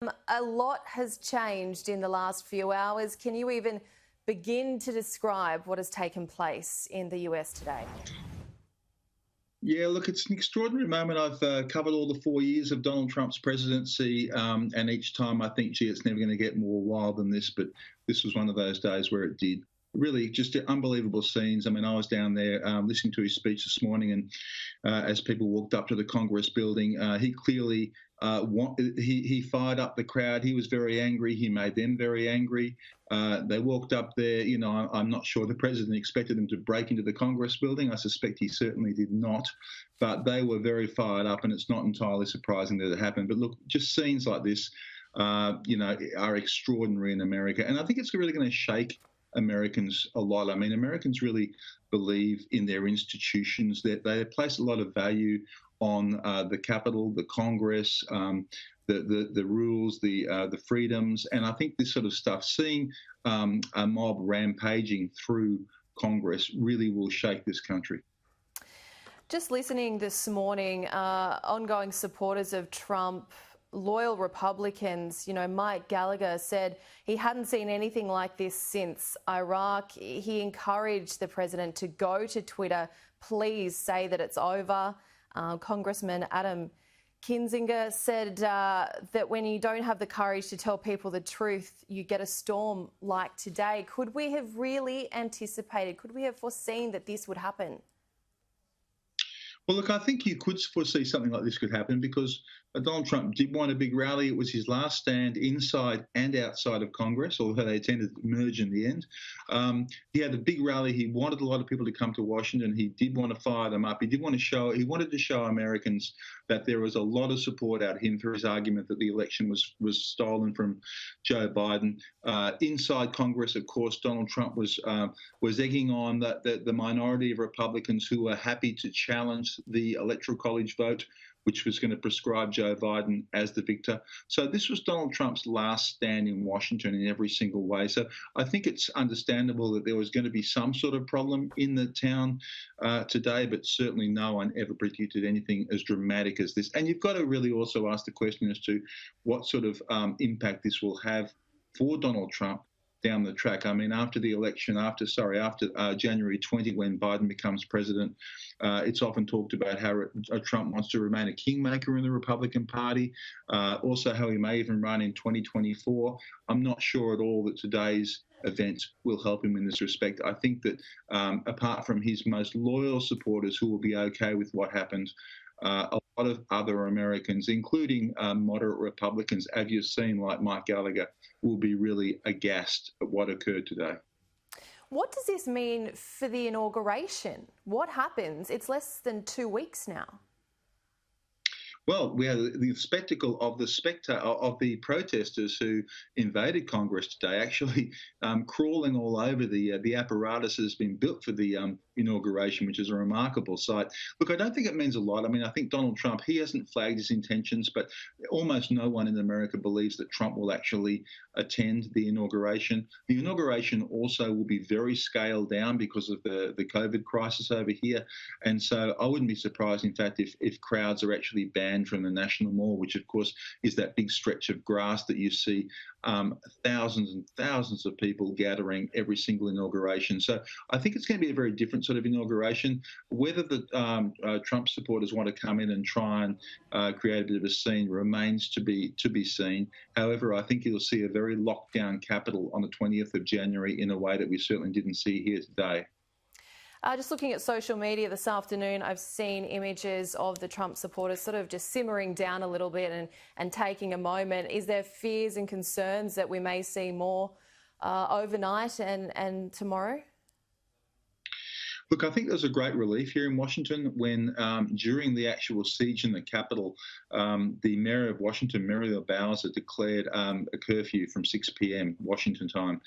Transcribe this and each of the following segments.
A lot has changed in the last few hours. Can you even begin to describe what has taken place in the US today? Yeah, look, it's an extraordinary moment. I've covered all the 4 years of Donald Trump's presidency, and each time I think, gee, it's never going to get more wild than this, but this was one of those days where it did. Really, just unbelievable scenes. I mean, I was down there listening to his speech this morning, and as people walked up to the Congress building, he clearly he fired up the crowd. He was very angry. He made them very angry. They walked up there. You know, I'm not sure the president expected them to break into the Congress building. I suspect he certainly did not. But they were very fired up, and it's not entirely surprising that it happened. But look, just scenes like this, are extraordinary in America, and I think it's really going to shake Americans a lot. I mean, Americans really believe in their institutions, that they place a lot of value on the Capitol, the Congress, the rules, the freedoms, and I think this sort of stuff, seeing a mob rampaging through Congress, really will shake this country. Just listening this morning, ongoing supporters of Trump, loyal Republicans, Mike Gallagher said he hadn't seen anything like this since Iraq. He encouraged the president to go to Twitter, please say that it's over. Congressman Adam Kinzinger said that when you don't have the courage to tell people the truth, you get a storm like today. Could we have really anticipated, could we have foreseen that this would happen? Well, look, I think you could foresee something like this could happen because Donald Trump did want a big rally. It was his last stand inside and outside of Congress, although they tended to merge in the end. He had a big rally. He wanted a lot of people to come to Washington. He did want to fire them up. He wanted to show Americans that there was a lot of support out of him for his argument that the election was stolen from Joe Biden. Inside Congress, of course, Donald Trump was egging on the minority of Republicans who were happy to challenge the electoral college vote, which was going to prescribe Joe Biden as the victor. So this was Donald Trump's last stand in Washington in every single way. So I think it's understandable that there was going to be some sort of problem in the town today, but certainly no one ever predicted anything as dramatic as this. And you've got to really also ask the question as to what sort of impact this will have for Donald Trump down the track. I mean, after the election, after January 20, when Biden becomes president, it's often talked about how Trump wants to remain a kingmaker in the Republican Party, also how he may even run in 2024. I'm not sure at all that today's event will help him in this respect. I think that apart from his most loyal supporters who will be okay with what happened, a lot of other Americans, including moderate Republicans, as you've seen, like Mike Gallagher, will be really aghast at what occurred today. What does this mean for the inauguration? What happens? It's less than 2 weeks now. Well, we had the spectacle of the protesters who invaded Congress today, actually crawling all over the apparatus that has been built for the inauguration, which is a remarkable sight. Look, I don't think it means a lot. I mean, I think Donald Trump, he hasn't flagged his intentions, but almost no one in America believes that Trump will actually attend the inauguration. The inauguration also will be very scaled down because of the COVID crisis over here. And so I wouldn't be surprised, in fact, if crowds are actually banned from the National Mall, which of course is that big stretch of grass that you see thousands and thousands of people gathering every single inauguration. So I think it's going to be a very different sort of inauguration. Whether the Trump supporters want to come in and try and create a bit of a scene remains to be seen. However, I think you'll see a very locked down Capitol on the 20th of January in a way that we certainly didn't see here today. Just looking at social media this afternoon, I've seen images of the Trump supporters sort of just simmering down a little bit and taking a moment. Is there fears and concerns that we may see more overnight and tomorrow? Look, I think there's a great relief here in Washington when, during the actual siege in the Capitol, the mayor of Washington, Muriel Bowser, declared a curfew from 6 p.m. Washington time.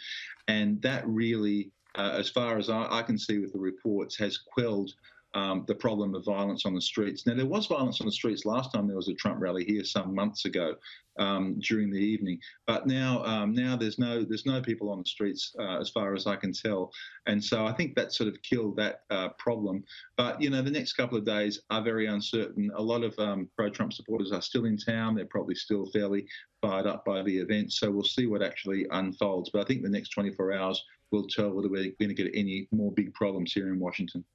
And that really, as far as I can see with the reports, has quelled the problem of violence on the streets. Now, there was violence on the streets last time there was a Trump rally here some months ago during the evening, but now there's no people on the streets as far as I can tell, and so I think that sort of killed that problem. But the next couple of days are very uncertain. A lot of pro-Trump supporters are still in town. They're probably still fairly fired up by the event, so we'll see what actually unfolds. But I think the next 24 hours will tell whether we're going to get any more big problems here in Washington.